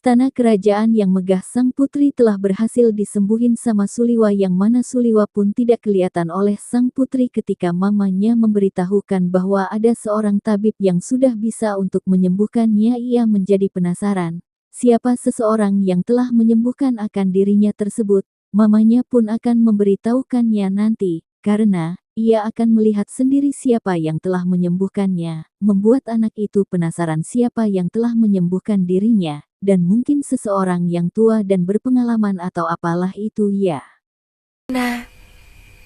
istana kerajaan yang megah sang putri telah berhasil disembuhin sama Suliwa, yang mana Suliwa pun tidak kelihatan oleh sang putri ketika mamanya memberitahukan bahwa ada seorang tabib yang sudah bisa untuk menyembuhkannya. Ia menjadi penasaran, siapa seseorang yang telah menyembuhkan akan dirinya tersebut. Mamanya pun akan memberitahukannya nanti, karena ia akan melihat sendiri siapa yang telah menyembuhkannya. Membuat anak itu penasaran siapa yang telah menyembuhkan dirinya, dan mungkin seseorang yang tua dan berpengalaman atau apalah itu ya. Nah,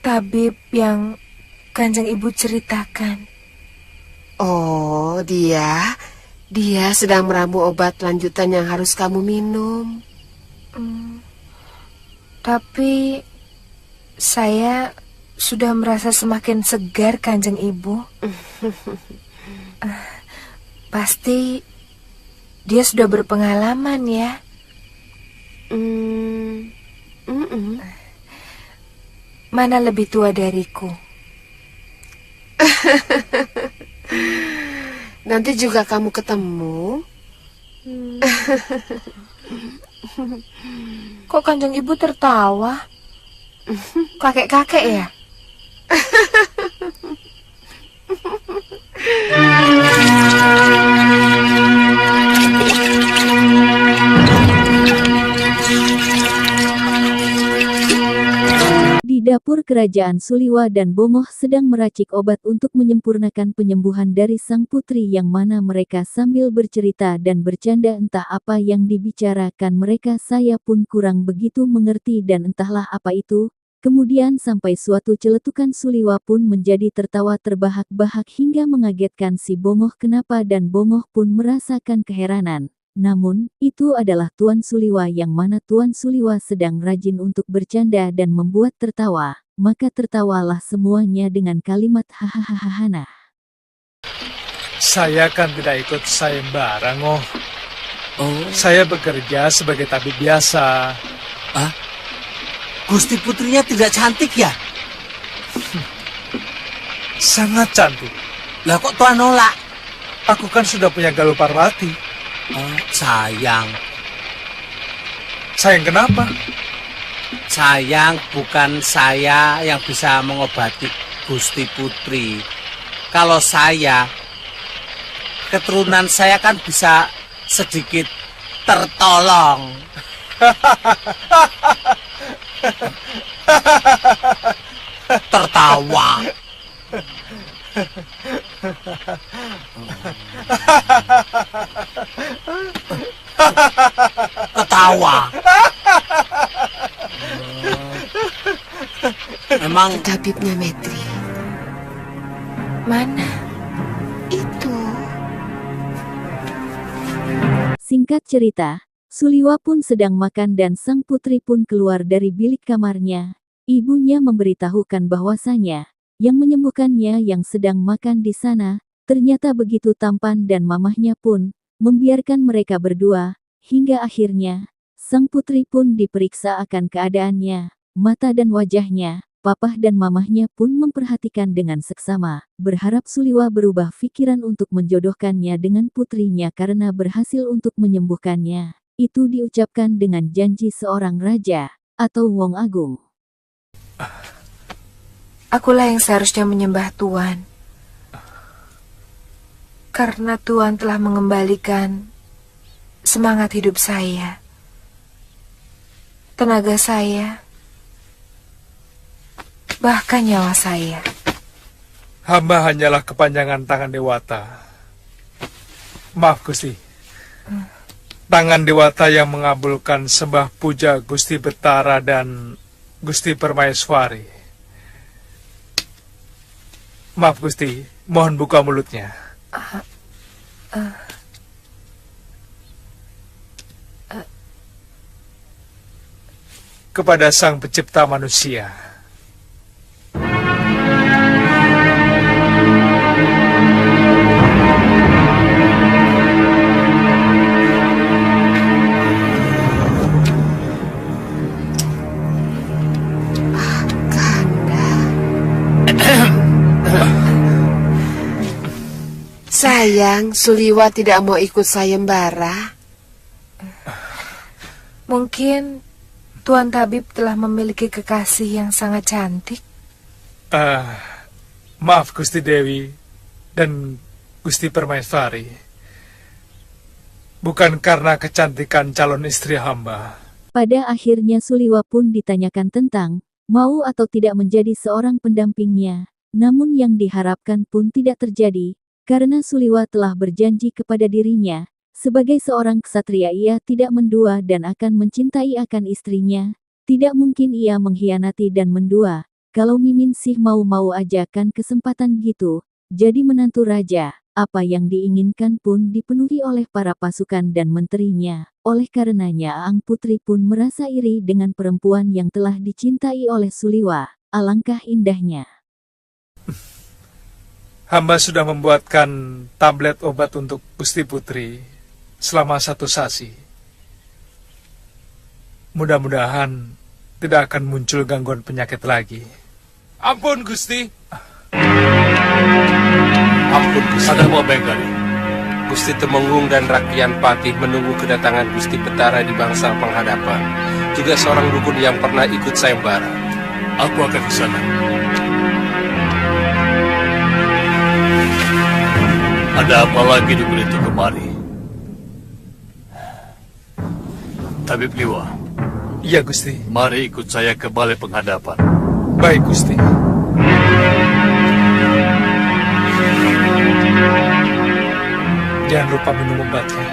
tabib yang Kanjeng Ibu ceritakan. Oh, dia sedang meramu obat lanjutan yang harus kamu minum. Tapi saya sudah merasa semakin segar, Kanjeng Ibu. Pasti dia sudah berpengalaman ya. Mana lebih tua dariku? Nanti juga kamu ketemu. Kok Kanjeng Ibu tertawa? Kakek-kakek ya? Di dapur kerajaan, Suliwa dan Bongoh sedang meracik obat untuk menyempurnakan penyembuhan dari sang putri, yang mana mereka sambil bercerita dan bercanda entah apa yang dibicarakan mereka. Saya pun kurang begitu mengerti dan entahlah apa itu. Kemudian sampai suatu celetukan Suliwa pun menjadi tertawa terbahak-bahak hingga mengagetkan si Bongoh. Kenapa? Dan Bongoh pun merasakan keheranan. Namun, itu adalah Tuan Suliwa, yang mana Tuan Suliwa sedang rajin untuk bercanda dan membuat tertawa, maka tertawalah semuanya dengan kalimat hahaha. Saya kan tidak ikut sayembara, Ngoh. Saya bekerja sebagai tabib biasa. Gusti putrinya tidak cantik ya? Sangat cantik. Lah kok Tuan nolak? Aku kan sudah punya Galuh Parwati. Sayang. Sayang kenapa? Sayang bukan saya yang bisa mengobati Gusti Putri. Kalau saya, keturunan saya kan bisa sedikit tertolong. Tertawa. Ketawa. Emang Tabibnya Metri. Mana? Itu. Singkat cerita, Suliwa pun sedang makan dan sang putri pun keluar dari bilik kamarnya. Ibunya memberitahukan bahwasanya yang menyembuhkannya yang sedang makan di sana, ternyata begitu tampan, dan mamahnya pun membiarkan mereka berdua, hingga akhirnya sang putri pun diperiksa akan keadaannya, mata dan wajahnya. Papah dan mamahnya pun memperhatikan dengan seksama, berharap Suliwa berubah pikiran untuk menjodohkannya dengan putrinya karena berhasil untuk menyembuhkannya. Itu diucapkan dengan janji seorang raja atau Wong Agung. Akulah yang seharusnya menyembah Tuan. Karena Tuan telah mengembalikan semangat hidup saya, tenaga saya, bahkan nyawa saya. Hamba hanyalah kepanjangan tangan Dewata. Maaf, Gusti. Tangan Dewata yang mengabulkan sembah puja Gusti Betara dan Gusti Permaiswari. Maaf, Gusti. Mohon buka mulutnya. Kepada Sang Pencipta manusia. Sayang, Suliwa tidak mau ikut sayembara. Mungkin Tuan Tabib telah memiliki kekasih yang sangat cantik. Maaf Gusti Dewi dan Gusti Permaisari. Bukan karena kecantikan calon istri hamba. Pada akhirnya Suliwa pun ditanyakan tentang mau atau tidak menjadi seorang pendampingnya. Namun yang diharapkan pun tidak terjadi, karena Suliwa telah berjanji kepada dirinya, sebagai seorang ksatria ia tidak mendua dan akan mencintai akan istrinya. Tidak mungkin ia mengkhianati dan mendua. Kalau Mimin Sih mau-mau aja kan kesempatan gitu, jadi menantu raja. Apa yang diinginkan pun dipenuhi oleh para pasukan dan menterinya. Oleh karenanya Ang Putri pun merasa iri dengan perempuan yang telah dicintai oleh Suliwa. Alangkah indahnya. Hamba sudah membuatkan tablet obat untuk Gusti Putri selama 1 sasi. Mudah-mudahan tidak akan muncul gangguan penyakit lagi. Ampun Gusti. Ampun Gusti. Ada mau bengkali. Gusti Temenggung dan Rakyat Patih menunggu kedatangan Gusti Betara di bangsa penghadapan. Juga seorang dukun yang pernah ikut sayembara. Aku akan ke sana. Ada apa lagi dukun itu kemari? Tabib Liwa. Iya Gusti. Mari ikut saya ke balai penghadapan. Baik Gusti. Jangan lupa minum obatnya.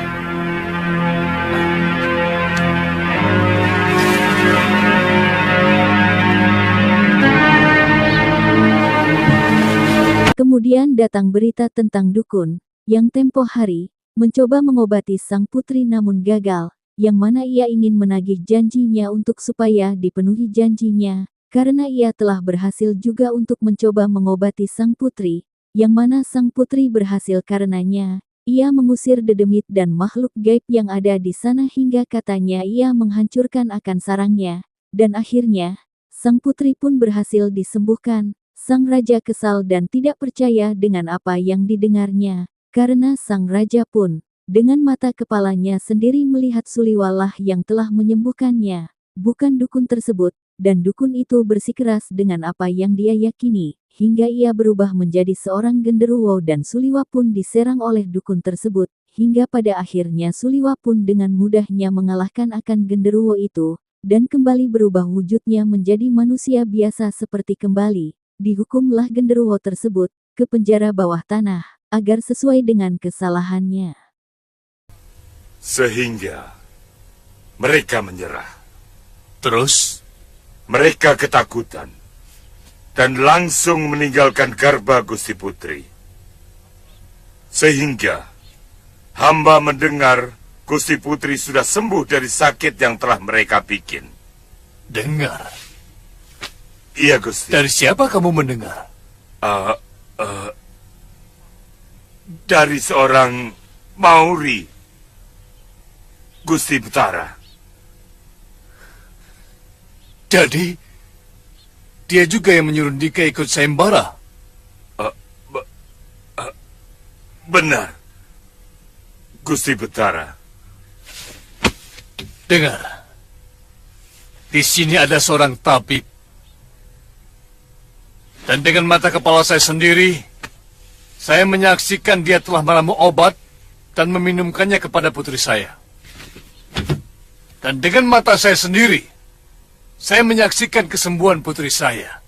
Kemudian datang berita tentang dukun, yang tempo hari, mencoba mengobati sang putri namun gagal, yang mana ia ingin menagih janjinya untuk supaya dipenuhi janjinya, karena ia telah berhasil juga untuk mencoba mengobati sang putri, yang mana sang putri berhasil karenanya. Ia mengusir dedemit dan makhluk gaib yang ada di sana hingga katanya ia menghancurkan akan sarangnya. Dan akhirnya, sang putri pun berhasil disembuhkan. Sang raja kesal dan tidak percaya dengan apa yang didengarnya. Karena sang raja pun, dengan mata kepalanya sendiri melihat Suliwalah yang telah menyembuhkannya. Bukan dukun tersebut, dan dukun itu bersikeras dengan apa yang dia yakini. Hingga ia berubah menjadi seorang genderuwo dan Suliwa pun diserang oleh dukun tersebut, hingga pada akhirnya Suliwa pun dengan mudahnya mengalahkan akan genderuwo itu, dan kembali berubah wujudnya menjadi manusia biasa seperti kembali. Dihukumlah genderuwo tersebut ke penjara bawah tanah, agar sesuai dengan kesalahannya. Sehingga mereka menyerah. Terus? Mereka ketakutan dan langsung meninggalkan garba Gusti Putri. Sehingga hamba mendengar Gusti Putri sudah sembuh dari sakit yang telah mereka bikin. Dengar? Iya, Gusti. Dari siapa kamu mendengar? Dari seorang Mauri, Gusti Betara. Jadi, dia juga yang menyuruh Dika ikut sayembara? Benar, Gusti Betara. Dengar, di sini ada seorang tabib. Dan dengan mata kepala saya sendiri, saya menyaksikan dia telah meramu obat dan meminumkannya kepada putri saya. Dan dengan mata saya sendiri, saya menyaksikan kesembuhan putri saya.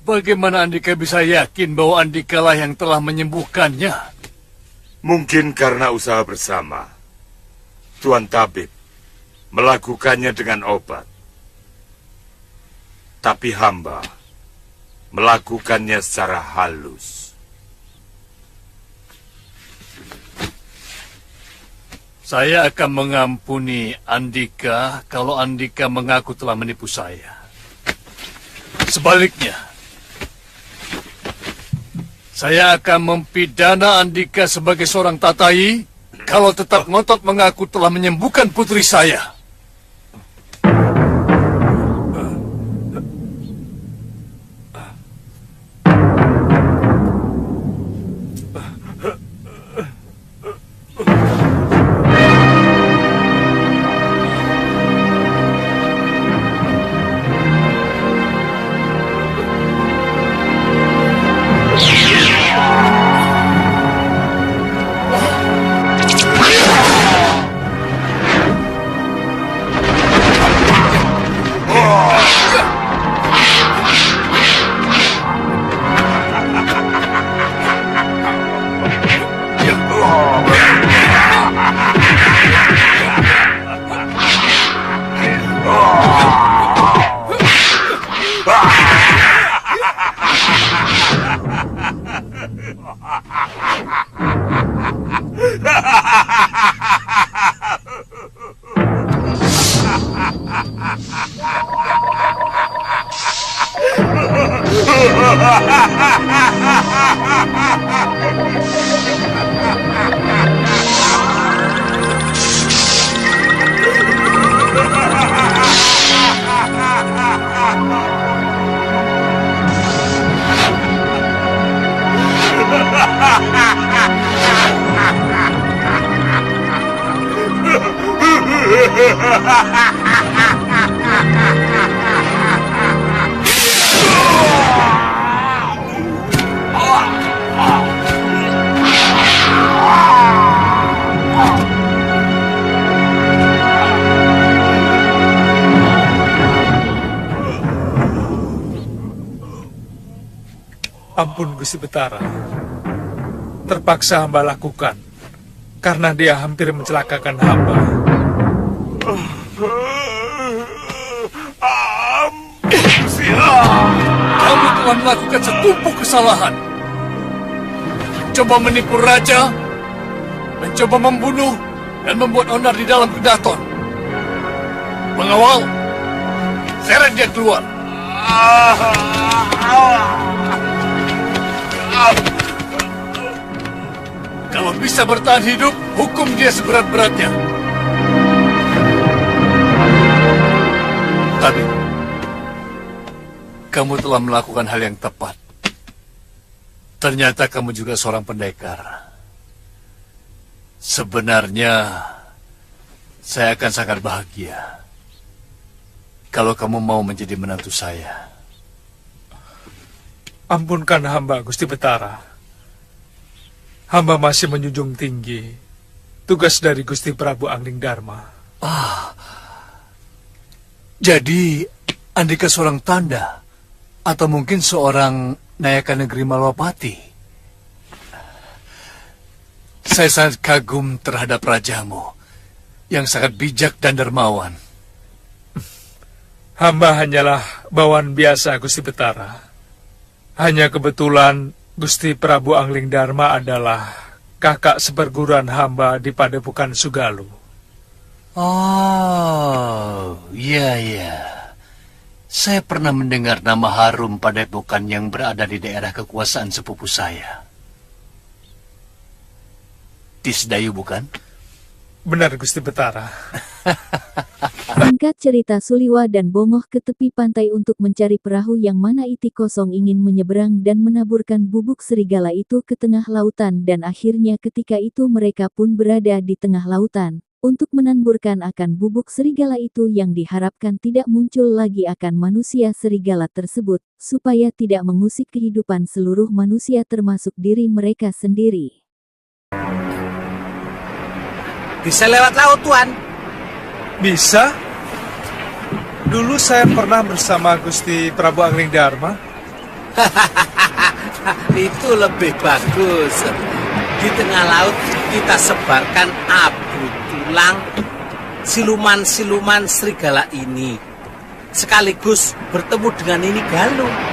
Bagaimana Andika bisa yakin bahwa Andika lah yang telah menyembuhkannya? Mungkin karena usaha bersama, Tuan Tabib melakukannya dengan obat. Tapi hamba melakukannya secara halus. Saya akan mengampuni Andika kalau Andika mengaku telah menipu saya. Sebaliknya, saya akan mempidana Andika sebagai seorang tatai kalau tetap ngotot mengaku telah menyembuhkan putri saya. Ampun Gusti Betara, terpaksa hamba lakukan, karena dia hampir mencelakakan hamba. Kamu telah melakukan setumpuk kesalahan. Mencoba menipu raja, mencoba membunuh, dan membuat onar di dalam kedaton. Pengawal, seret dia keluar. Kalau bisa bertahan hidup, hukum dia seberat-beratnya. Tapi, kamu telah melakukan hal yang tepat. Ternyata kamu juga seorang pendekar. Sebenarnya, saya akan sangat bahagia kalau kamu mau menjadi menantu saya. Ampunkan hamba Gusti Betara. Hamba masih menjunjung tinggi tugas dari Gusti Prabu Anglingdarma. Jadi, Andika seorang tanda, atau mungkin seorang Nayaka Negeri Malwapati. Saya sangat kagum terhadap rajamu, yang sangat bijak dan dermawan. Hamba hanyalah bawahan biasa Gusti Betara. Hanya kebetulan Gusti Prabu Anglingdarma adalah kakak seperguruan hamba di Padepokan Sugalu. Oh, iya. Saya pernah mendengar nama harum Padepokan yang berada di daerah kekuasaan sepupu saya. Tisdayu, bukan? Benar Gusti Betara. Singkat cerita, Suliwa dan Bongoh ke tepi pantai untuk mencari perahu yang mana Iti Kosong ingin menyeberang dan menaburkan bubuk serigala itu ke tengah lautan, dan akhirnya ketika itu mereka pun berada di tengah lautan untuk menamburkan akan bubuk serigala itu yang diharapkan tidak muncul lagi akan manusia serigala tersebut, supaya tidak mengusik kehidupan seluruh manusia termasuk diri mereka sendiri. Bisa lewat laut, Tuan. Bisa? Dulu saya pernah bersama Gusti Prabu Anglingdarma. Itu lebih bagus. Di tengah laut kita sebarkan abu tulang siluman-siluman serigala ini. Sekaligus bertemu dengan ini Galuh.